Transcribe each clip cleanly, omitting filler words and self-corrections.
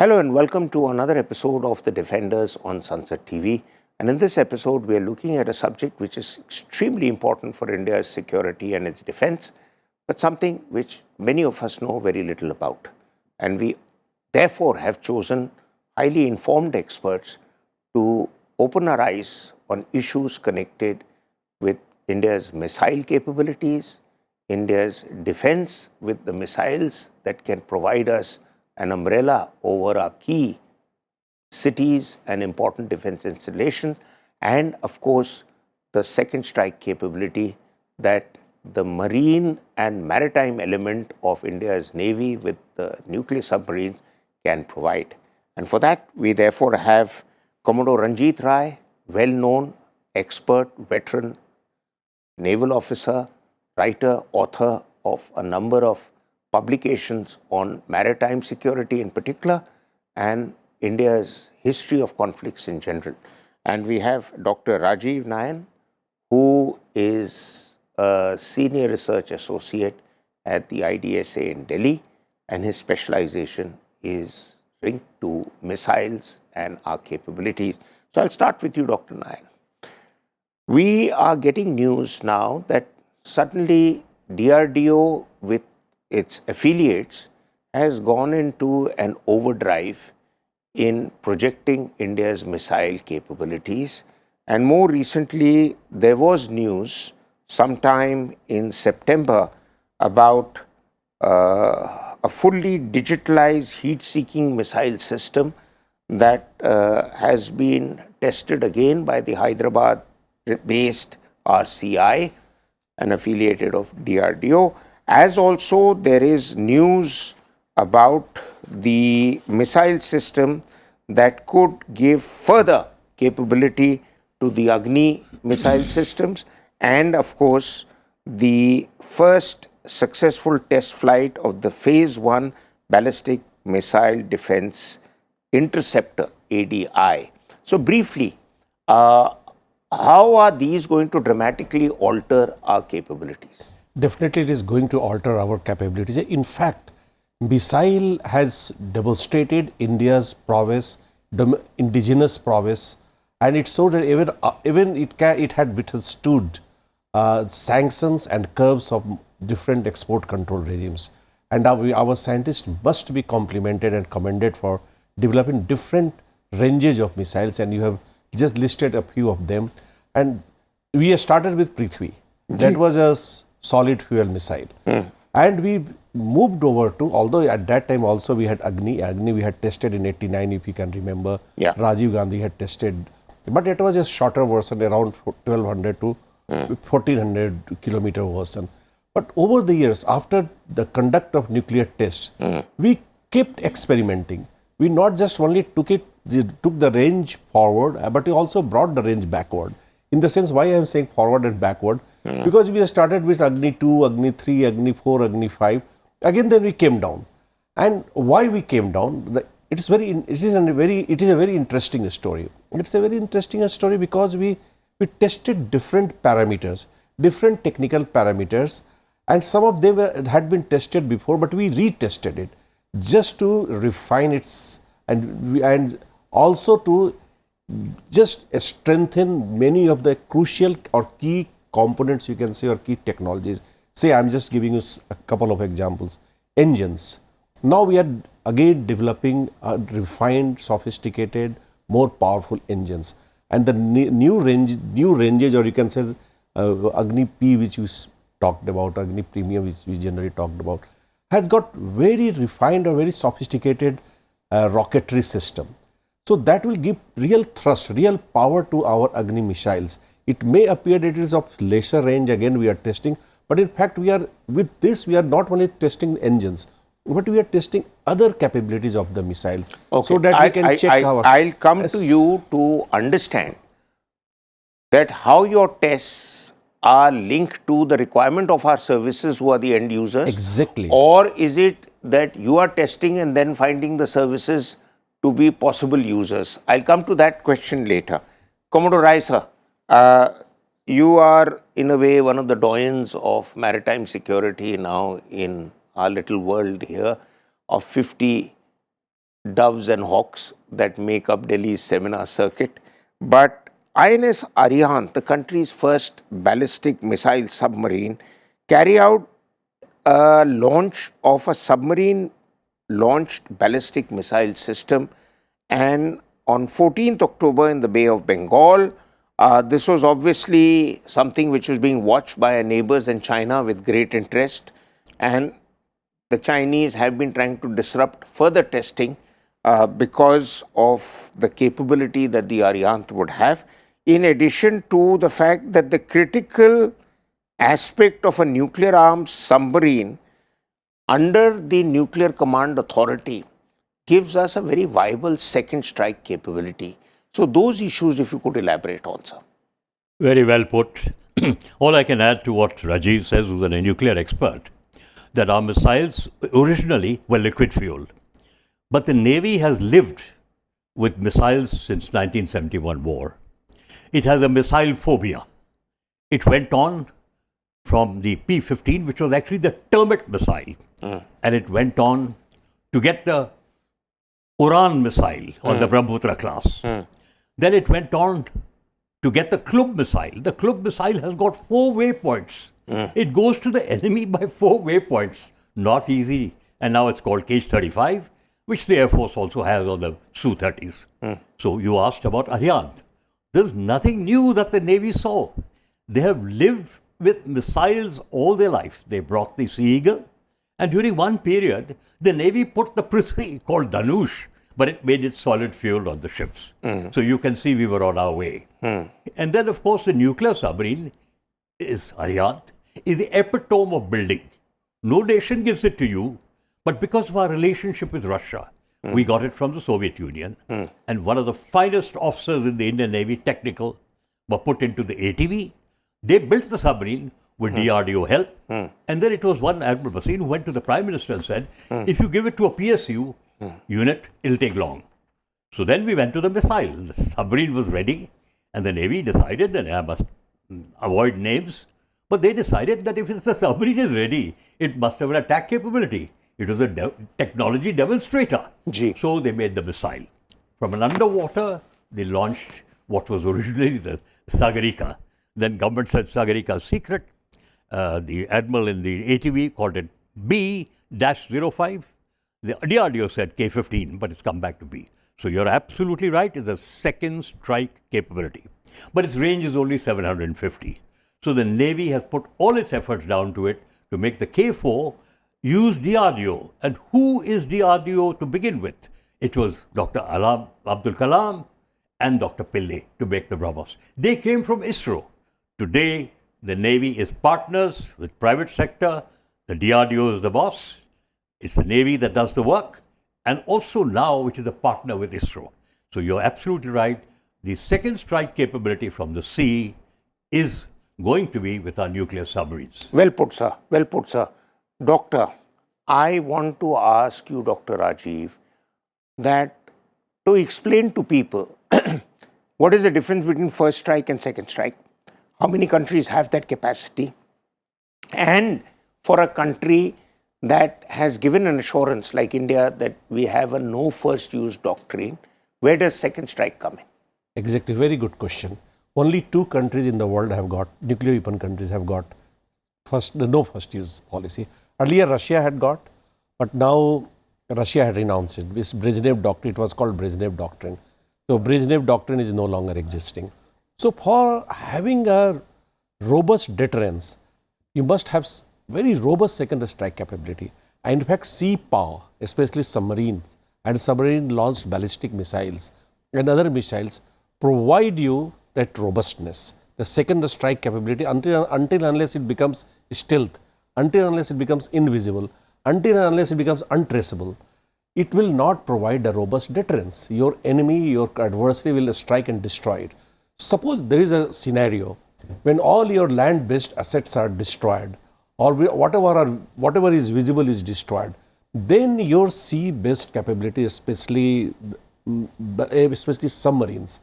Hello and welcome to another episode of The Defenders on Sansad TV. And in this episode, we are looking at a subject which is extremely important for India's security and its defense, but something which many of us know very little about. And we therefore have chosen highly informed experts to open our eyes on issues connected with India's missile capabilities, India's defense with the missiles that can provide us an umbrella over our key cities and important defense installations, and of course the second strike capability that the marine and maritime element of India's navy with the nuclear submarines can provide. And for that, we therefore have Commodore Ranjit Rai, well-known, expert, veteran, naval officer, writer, author of a number of publications on maritime security in particular and India's history of conflicts in general. And we have Dr. Rajiv Nayan, who is a senior research associate at the IDSA in Delhi, and his specialization is linked to missiles and our capabilities. So I'll start with you, Dr. Nayan. We are getting news now that suddenly DRDO with its affiliates has gone into an overdrive in projecting India's missile capabilities. And more recently, there was news sometime in September about a fully digitalized heat-seeking missile system that has been tested again by the Hyderabad-based RCI, an affiliated of DRDO. As also there is news about the missile system that could give further capability to the Agni missile systems, and of course the first successful test flight of the phase 1 ballistic missile defense interceptor ADI. So briefly, how are these going to dramatically alter our capabilities? Definitely it is going to alter our capabilities. In fact, missile has demonstrated India's prowess, indigenous prowess, and it showed that even it had withstood sanctions and curbs of different export control regimes. And our scientists must be complimented and commended for developing different ranges of missiles, and you have just listed a few of them. And we have started with Prithvi. That was a solid fuel missile. And we moved over to, although at that time also we had Agni we had tested in 89, if you can remember. Yeah. Rajiv Gandhi had tested, but it was a shorter version, around 1200 to 1400 kilometer version. But over the years, after the conduct of nuclear tests, we kept experimenting. We not just only took the range forward, but we also brought the range backward. In the sense, why I am saying forward and backward, because we started with Agni 2, Agni 3, Agni 4, Agni 5. Again, then we came down. And why we came down? It is a very interesting story. It's a very interesting story because we tested different parameters, different technical parameters, and some of them had been tested before, but we retested it just to refine its and also to just strengthen many of the crucial or key components, you can say, or key technologies. Say, I'm just giving you a couple of examples. Engines. Now we are again developing refined, sophisticated, more powerful engines. And the new ranges, or you can say Agni P, which you talked about, Agni Premium, which we generally talked about, has got very refined or very sophisticated rocketry system. So that will give real thrust, real power to our Agni missiles. It may appear that it is of lesser range, again we are testing, but in fact we are not only testing engines, but we are testing other capabilities of the missiles. Okay. So that we can check our... I'll come to you to understand that how your tests are linked to the requirement of our services who are the end users. Exactly. Or is it that you are testing and then finding the services to be possible users? I'll come to that question later. Commodore Raisa, you are in a way one of the doyens of maritime security now in our little world here of 50 doves and hawks that make up Delhi's seminar circuit. But INS Arihant, the country's first ballistic missile submarine, carried out a launch of a submarine launched ballistic missile system, and on 14th October in the Bay of Bengal, this was obviously something which was being watched by our neighbors in China with great interest, and the Chinese have been trying to disrupt further testing because of the capability that the Arihant would have, in addition to the fact that the critical aspect of a nuclear armed submarine under the Nuclear Command Authority gives us a very viable second strike capability. So those issues, if you could elaborate on, sir. Very well put. All I can add to what Rajiv says, who's a nuclear expert, that our missiles originally were liquid fueled. But the Navy has lived with missiles since 1971 war. It has a missile phobia. It went on from the P-15, which was actually the Termit missile, and it went on to get the Uran missile on the Brahmaputra class. Then it went on to get the Klub missile. The Klub missile has got 4 waypoints. It goes to the enemy by 4 waypoints. Not easy. And now it's called Cage 35, which the Air Force also has on the Su-30s. So you asked about Arihant. There's nothing new that the Navy saw. They have lived with missiles all their life. They brought the Sea Eagle, and during one period, the Navy put the Prithvi, called Dhanush, but it made it solid fuel on the ships. So you can see we were on our way. And then, of course, the nuclear submarine is Arihant, is the epitome of building. No nation gives it to you, but because of our relationship with Russia, we got it from the Soviet Union. And one of the finest officers in the Indian Navy, technical, were put into the ATV. They built the submarine with DRDO help. And then it was one Admiral Bhasin who went to the Prime Minister and said, if you give it to a PSU unit, it'll take long. So then we went to the missile. The submarine was ready, and the Navy decided, and I must avoid names, but they decided that if the submarine is ready, it must have an attack capability. It was a technology demonstrator. So they made the missile. From an underwater, they launched what was originally the Sagarika. Then government said Sagarika is secret. The admiral in the ATV called it B-05. The DRDO said K-15, but it's come back to B. So you're absolutely right. It's a second strike capability. But its range is only 750. So the Navy has put all its efforts down to it to make the K-4 use DRDO. And who is DRDO to begin with? It was Dr. Abdul Kalam and Dr. Pillai to make the BrahMos. They came from ISRO. Today, the Navy is partners with private sector. The DRDO is the boss. It's the Navy that does the work. And also now, which is a partner with ISRO. So you're absolutely right. The second strike capability from the sea is going to be with our nuclear submarines. Well put, sir. Well put, sir. Doctor, I want to ask you, Dr. Rajiv, that to explain to people what is the difference between first strike and second strike? How many countries have that capacity? And for a country that has given an assurance like India that we have a no first use doctrine, where does second strike come in? Exactly, very good question. Only 2 countries in the world have got, nuclear weapon countries have got no first use policy. Earlier Russia had got, but now Russia had renounced it. This Brezhnev doctrine, it was called Brezhnev doctrine. So Brezhnev doctrine is no longer existing. So for having a robust deterrence, you must have very robust second strike capability. And in fact, sea power, especially submarines and submarine launched ballistic missiles and other missiles provide you that robustness, the second strike capability until unless it becomes stealth, until unless it becomes invisible, until unless it becomes untraceable, it will not provide a robust deterrence. Your enemy, your adversary will strike and destroy it. Suppose there is a scenario when all your land-based assets are destroyed, or whatever is visible is destroyed, then your sea-based capability, especially submarines,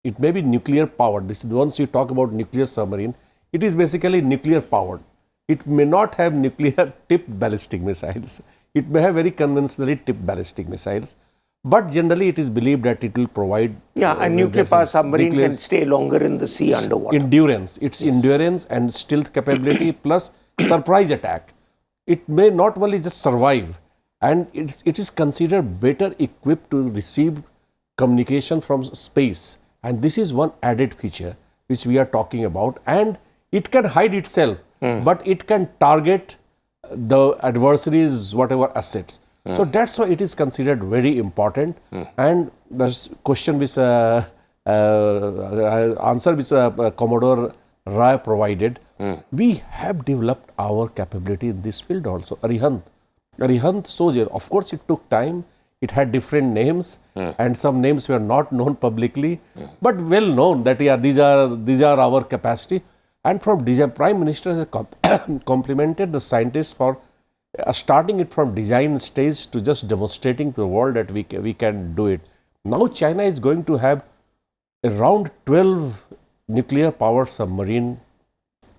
it may be nuclear powered. This once you talk about nuclear submarine, it is basically nuclear powered. It may not have nuclear tipped ballistic missiles. It may have very conventionally tipped ballistic missiles, But generally, it is believed that it will provide and nuclear power submarine can stay longer in the sea underwater. Endurance. It's endurance and stealth capability plus surprise attack. It may not only just survive, and it is considered better equipped to receive communication from space. And this is one added feature which we are talking about. And it can hide itself, but it can target the adversaries' whatever assets. So that's why it is considered very important. And the question which answer which Commodore Rai provided, we have developed our capability in this field also. Arihant soldier, of course it took time, it had different names and some names were not known publicly, but well known that these are our capacity. And from design, Prime Minister has complimented the scientists for starting it from design stage to just demonstrating to the world that we can do it. Now China is going to have around 12 nuclear powered submarine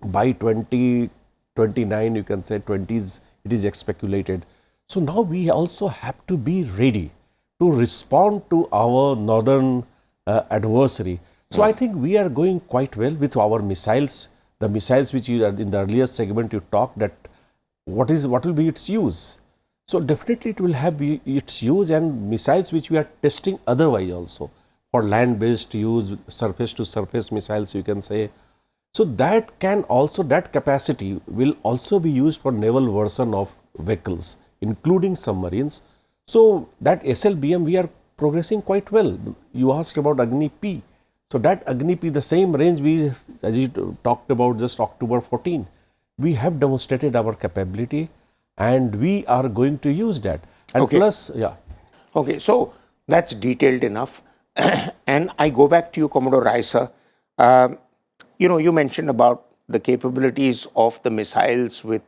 by 2029, you can say 20s, it is speculated. So now we also have to be ready to respond to our northern adversary. So I think we are going quite well with our missiles. The missiles which you, in the earlier segment you talked that what will be its use. So definitely it will have its use, and missiles which we are testing otherwise also for land-based use, surface-to-surface missiles you can say. So that can also, that capacity will also be used for naval version of vehicles, including submarines. So that SLBM we are progressing quite well. You asked about Agni P. So that Agni P, the same range we, as you talked about just October 14, we have demonstrated our capability and we are going to use that. And plus, Okay, so that's detailed enough. And I go back to you, Commodore Raisa. You mentioned about the capabilities of the missiles with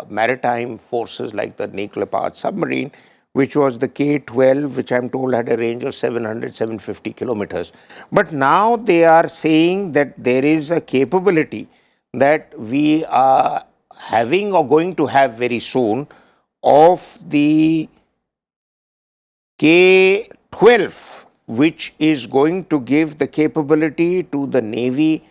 maritime forces like the nuclear powered submarine, which was the K-12, which I'm told had a range of 700, 750 kilometers. But now they are saying that there is a capability that we are having or going to have very soon of the K-12, which is going to give the capability to the Navy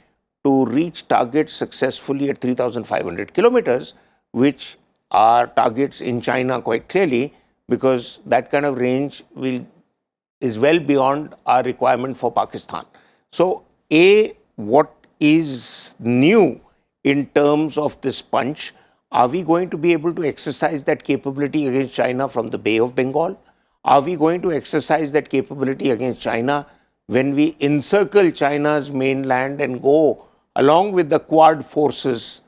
to reach targets successfully at 3,500 kilometers, which are targets in China quite clearly, because that kind of range is well beyond our requirement for Pakistan. So, what is new in terms of this punch? Are we going to be able to exercise that capability against China from the Bay of Bengal? Are we going to exercise that capability against China when we encircle China's mainland and go along with the Quad forces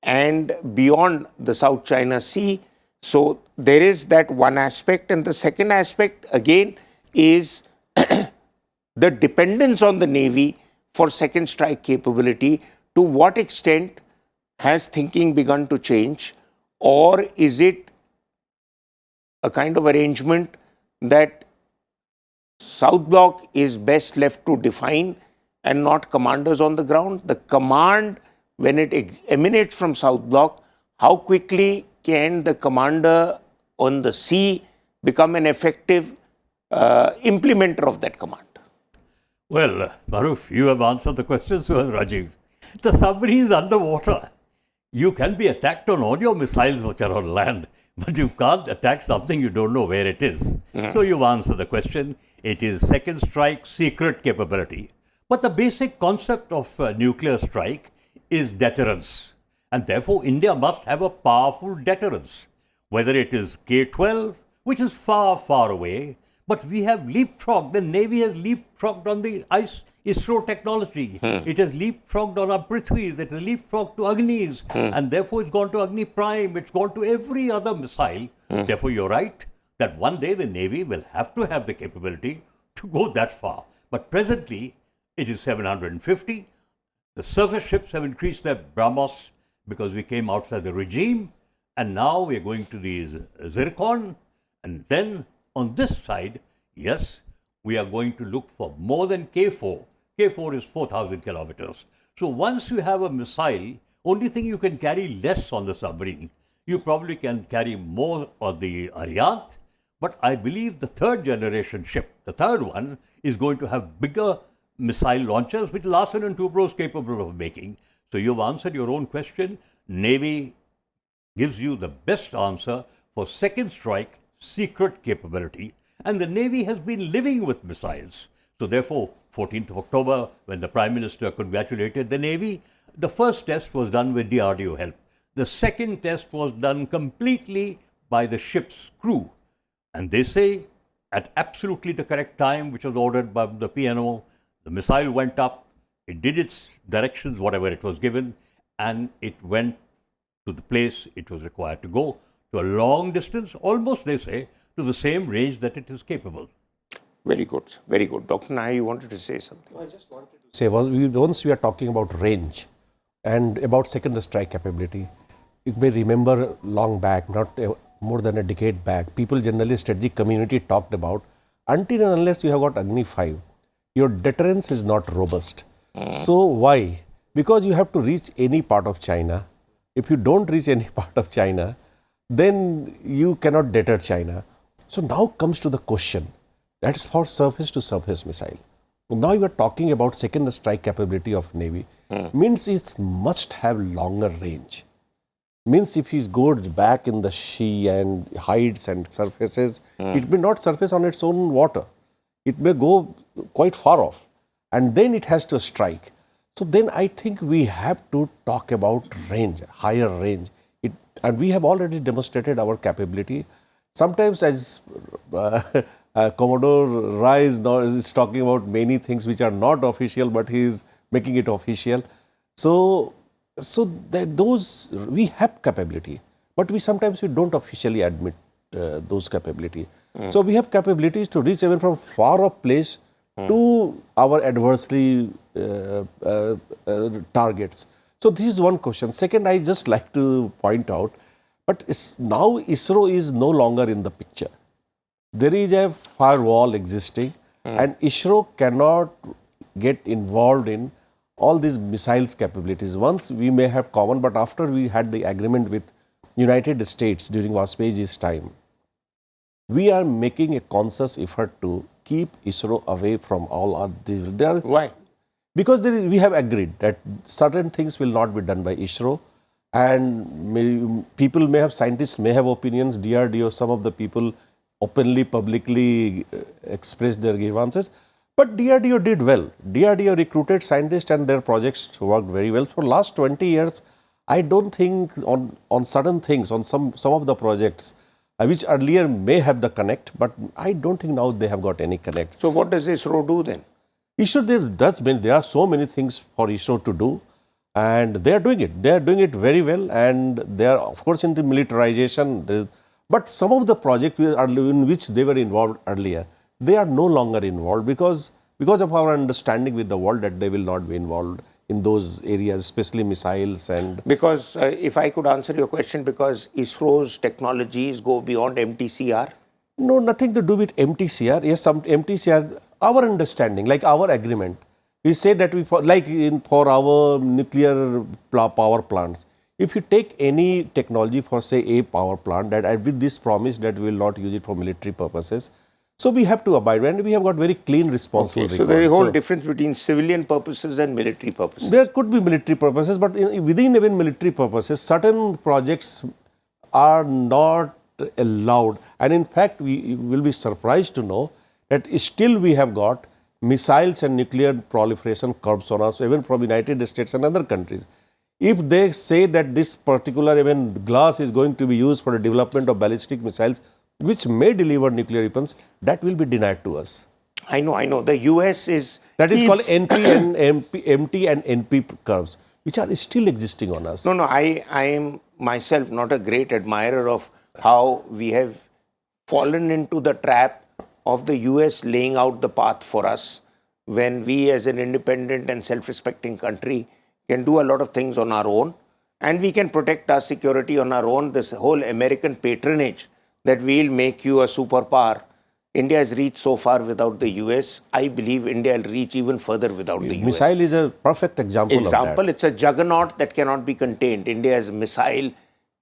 and beyond the South China Sea? So there is that one aspect, and the second aspect again is the dependence on the Navy for second strike capability. To what extent has thinking begun to change, or is it a kind of arrangement that South Bloc is best left to define and not commanders on the ground? The command, when it emanates from South Bloc, how quickly can the commander on the sea become an effective implementer of that command? Well, Maroof, you have answered the question, so has Rajiv. The submarine is underwater. You can be attacked on all your missiles which are on land, but you can't attack something you don't know where it is. So you've answered the question. It is second strike, secret capability. But the basic concept of nuclear strike is deterrence. And therefore, India must have a powerful deterrence. Whether it is K-12, which is far, far away, but we have leapfrogged. The Navy has leapfrogged on the ISRO technology. It has leapfrogged on our Prithvis. It has leapfrogged to Agnis. And therefore, it's gone to Agni Prime. It's gone to every other missile. Therefore, you're right that one day the Navy will have to have the capability to go that far. But presently, it is 750. The surface ships have increased their BrahMos because we came outside the regime. And now we're going to these Zircon. And then on this side, yes, we are going to look for more than K4. K4 is 4,000 kilometers. So once you have a missile, only thing you can carry less on the submarine. You probably can carry more on the Ariant, But I believe the third generation ship, the third one, is going to have bigger missile launchers, which Larsen and Toubro is capable of making. So you've answered your own question. Navy gives you the best answer for second strike secret capability. And the Navy has been living with missiles. So therefore, 14th of October, when the Prime Minister congratulated the Navy, the first test was done with DRDO help. The second test was done completely by the ship's crew. And they say, at absolutely the correct time, which was ordered by the PNO, the missile went up, it did its directions, whatever it was given, and it went to the place it was required to go, to a long distance, almost, they say, to the same range that it is capable. Very good, very good. Dr. Nayan, you wanted to say something? I just wanted to say, once we are talking about range and about second strike capability, you may remember long back, not more than a decade back, people generally, strategic community talked about, until and unless you have got Agni 5, your deterrence is not robust. So why? Because you have to reach any part of China. If you don't reach any part of China, then you cannot deter China. So now comes to the question, that is for surface to surface missile. Now you are talking about second strike capability of Navy, means it must have longer range. Means if he goes back in the sea and hides and surfaces, it may not surface on its own water. It may go quite far off and then it has to strike. So then I think we have to talk about range, higher range. And we have already demonstrated our capability. Sometimes as Commodore Rise now is talking about many things which are not official, but he is making it official. So those, we have capability, but we sometimes don't officially admit those capability. So we have capabilities to reach even from far off place to our adversely targets. So this is one question. Second, I just like to point out, but now ISRO is no longer in the picture. There is a firewall existing and ISRO cannot get involved in all these missiles capabilities. Once we may have common, but after we had the agreement with United States during Vajpayee's time, we are making a conscious effort to keep ISRO away from all our... Why? Because we have agreed that certain things will not be done by ISRO, and people may have, scientists may have opinions, DRDO, some of the people openly, publicly expressed their grievances. But DRDO did well. DRDO recruited scientists and their projects worked very well. For last 20 years, I don't think on certain things, on some of the projects, which earlier may have the connect, but I don't think now they have got any connect. So what does ISRO do then? ISRO, there are so many things for ISRO to do, and they are doing it. They are doing it very well, and they are, of course, into militarization. But some of the projects in which they were involved earlier, they are no longer involved because of our understanding with the world that they will not be involved in those areas, especially missiles and... Because, if I could answer your question, because ISRO's technologies go beyond MTCR? No, nothing to do with MTCR. Yes, some MTCR, our understanding, like our agreement, we say that for our nuclear power plants, if you take any technology for, say, a power plant, that with this promise that we will not use it for military purposes, so we have to abide, and we have got very clean, responsible records. So there is a whole difference between civilian purposes and military purposes. There could be military purposes, but within even military purposes, certain projects are not allowed. And in fact, we will be surprised to know that still we have got missiles and nuclear proliferation curbs on us, even from United States and other countries. If they say that this particular even glass is going to be used for the development of ballistic missiles, which may deliver nuclear weapons, that will be denied to us. I know. The US is... That is called MT and NP curves, which are still existing on us. No, I am myself not a great admirer of how we have fallen into the trap of the US laying out the path for us, when we as an independent and self-respecting country can do a lot of things on our own, and we can protect our security on our own. This whole American patronage that we'll make you a superpower. India has reached so far without the US. I believe India will reach even further without the US. Missile is a perfect example of that. It's a juggernaut that cannot be contained. India's missile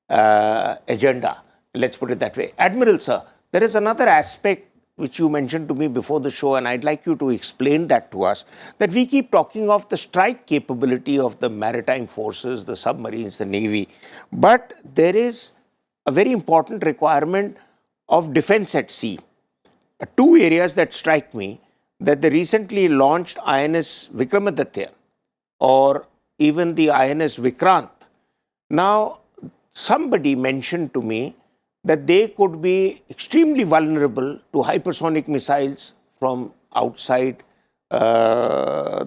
agenda, let's put it that way. Admiral, sir, there is another aspect which you mentioned to me before the show, and I'd like you to explain that to us, that we keep talking of the strike capability of the maritime forces, the submarines, the Navy, but there is a very important requirement of defense at sea. Two areas that strike me, that the recently launched INS Vikramaditya or even the INS Vikrant. Now, somebody mentioned to me that they could be extremely vulnerable to hypersonic missiles from outside our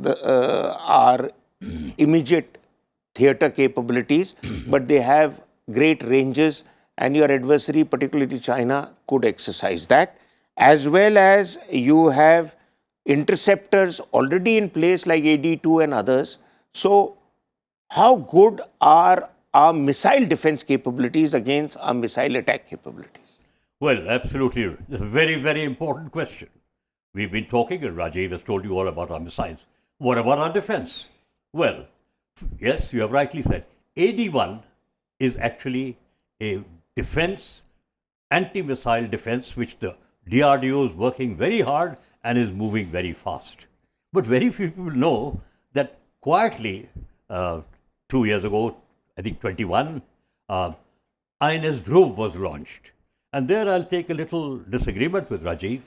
immediate theater capabilities, but they have great ranges, and your adversary, particularly China, could exercise that. As well as you have interceptors already in place like AD-2 and others. So, how good are our missile defense capabilities against our missile attack capabilities? Well, absolutely. It's a very, very important question. We've been talking, and Rajiv has told you all about our missiles. What about our defense? Well, yes, you have rightly said. AD-1 is actually a defense, anti-missile defense, which the DRDO is working very hard and is moving very fast. But very few people know that quietly, 2 years ago, I think 21, INS Dhruv was launched. And there I'll take a little disagreement with Rajiv.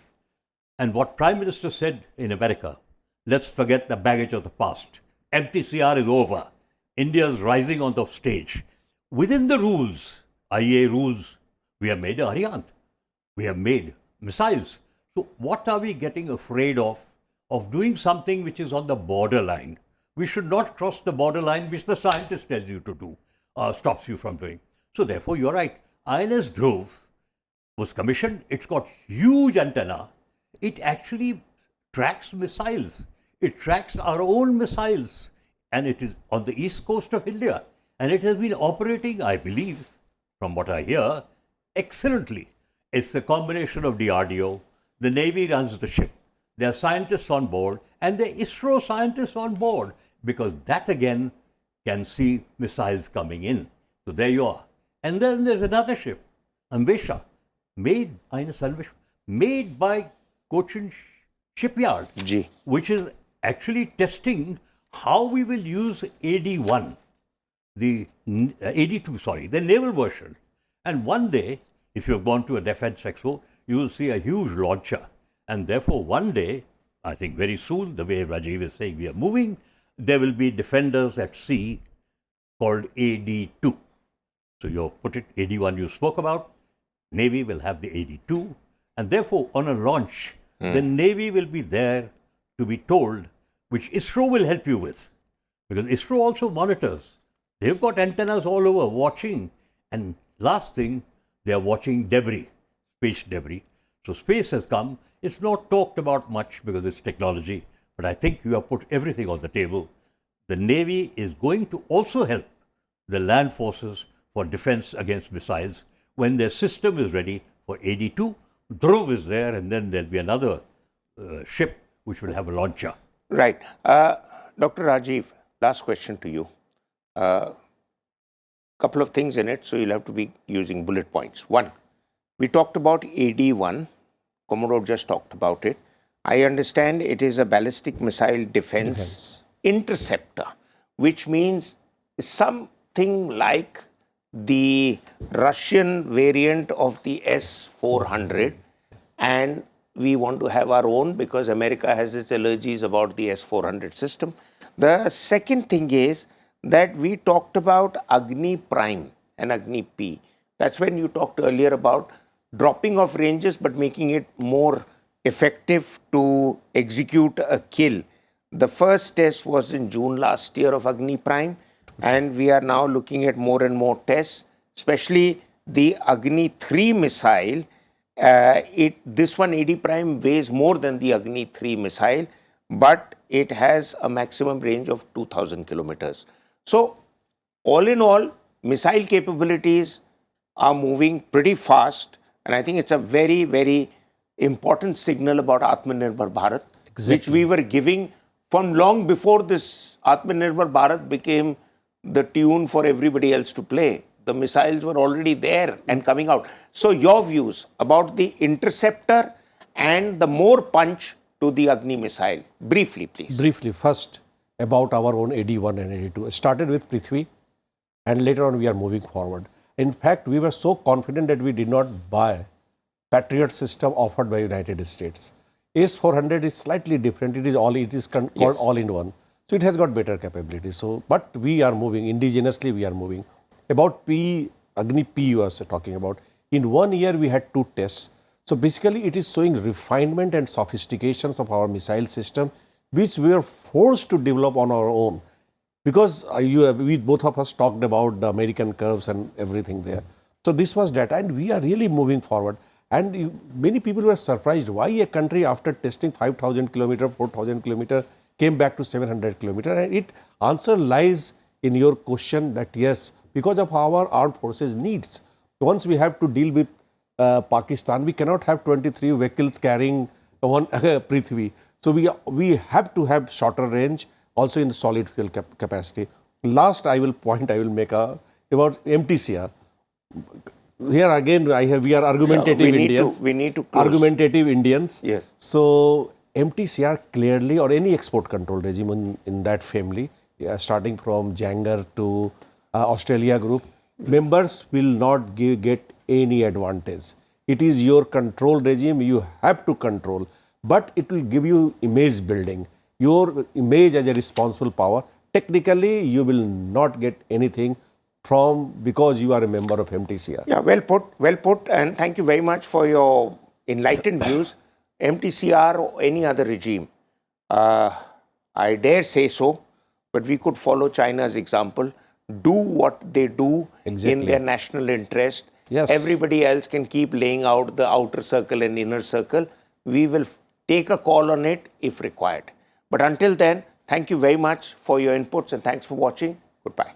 And what Prime Minister said in America, let's forget the baggage of the past. MTCR is over. India is rising on the stage. Within the rules, IAEA rules, we have made a Ariane. We have made missiles. So what are we getting afraid of doing something which is on the borderline? We should not cross the borderline which the scientist tells you to do, stops you from doing. So therefore, you're right. INS Dhruv was commissioned. It's got huge antenna. It actually tracks missiles. It tracks our own missiles. And it is on the east coast of India. And it has been operating, I believe, from what I hear, excellently. It's a combination of DRDO. The Navy runs the ship. There are scientists on board, and there are ISRO scientists on board, because that again can see missiles coming in. So there you are. And then there's another ship, Anvesha, made by Cochin Shipyard, which is actually testing how we will use AD-1, the AD-2, the naval version. And one day, if you've gone to a defense expo, you will see a huge launcher. And therefore, one day, I think very soon, the way Rajiv is saying we are moving, there will be defenders at sea called AD-2. So you put it, AD-1 you spoke about, Navy will have the AD-2. And therefore, on a launch, the Navy will be there to be told, which ISRO will help you with. Because ISRO also monitors. They've got antennas all over watching. And last thing, they are watching debris, space debris. So space has come. It's not talked about much because it's technology. But I think you have put everything on the table. The Navy is going to also help the land forces for defense against missiles when their system is ready for AD-2. Dhruv is there, and then there'll be another ship which will have a launcher. Right. Dr. Rajiv, last question to you. Couple of things in it, so you'll have to be using bullet points. One, we talked about AD-1. Commodore just talked about it. I understand it is a ballistic missile defense interceptor, which means something like the Russian variant of the S-400, and we want to have our own because America has its allergies about the S-400 system. The second thing is that we talked about Agni Prime and Agni P. That's when you talked earlier about dropping off ranges but making it more effective to execute a kill. The first test was in June last year of Agni Prime, and we are now looking at more and more tests, especially the Agni 3 missile. This one, AD Prime, weighs more than the Agni 3 missile, but it has a maximum range of 2,000 kilometers. So, all in all, missile capabilities are moving pretty fast, and I think it's a very, very important signal about Atmanirbhar Bharat, which we were giving from long before this Atmanirbhar Bharat became the tune for everybody else to play. the missiles were already there and coming out. So your views about the interceptor and the more punch to the Agni missile. Briefly, please. Briefly, first about our own AD-1 and AD-2. It started with Prithvi and later on we are moving forward. In fact, we were so confident that we did not buy Patriot system offered by United States. AS-400 is slightly different. It is called all-in-one. So it has got better capability. So, but we are moving, indigenously we are moving. About Agni P you are talking about. In 1 year we had 2 tests. So basically it is showing refinement and sophistications of our missile system, which we are forced to develop on our own. Because we both of us talked about the American curves and everything there. So this was data and we are really moving forward. And many people were surprised why a country after testing 5,000 kilometer, 4,000 kilometer came back to 700 kilometer. And it answer lies in your question that yes, because of our armed forces needs. Once we have to deal with Pakistan, we cannot have 23 vehicles carrying one Prithvi. So we have to have shorter range, also in the solid fuel capacity. Last I will make about MTCR. Here again, we are argumentative Indians. We need to close. Argumentative Indians. Yes. So MTCR clearly, or any export control regime in that family, starting from Janger to Australia group, members will not get any advantage. It is your control regime, you have to control, but it will give you image building, your image as a responsible power. Technically, you will not get anything because you are a member of MTCR. Yeah, well put, and thank you very much for your enlightened views. MTCR or any other regime, I dare say so, but we could follow China's example, do what they do in their national interest. Yes. Everybody else can keep laying out the outer circle and inner circle. We will take a call on it if required. But until then, thank you very much for your inputs and thanks for watching. Goodbye.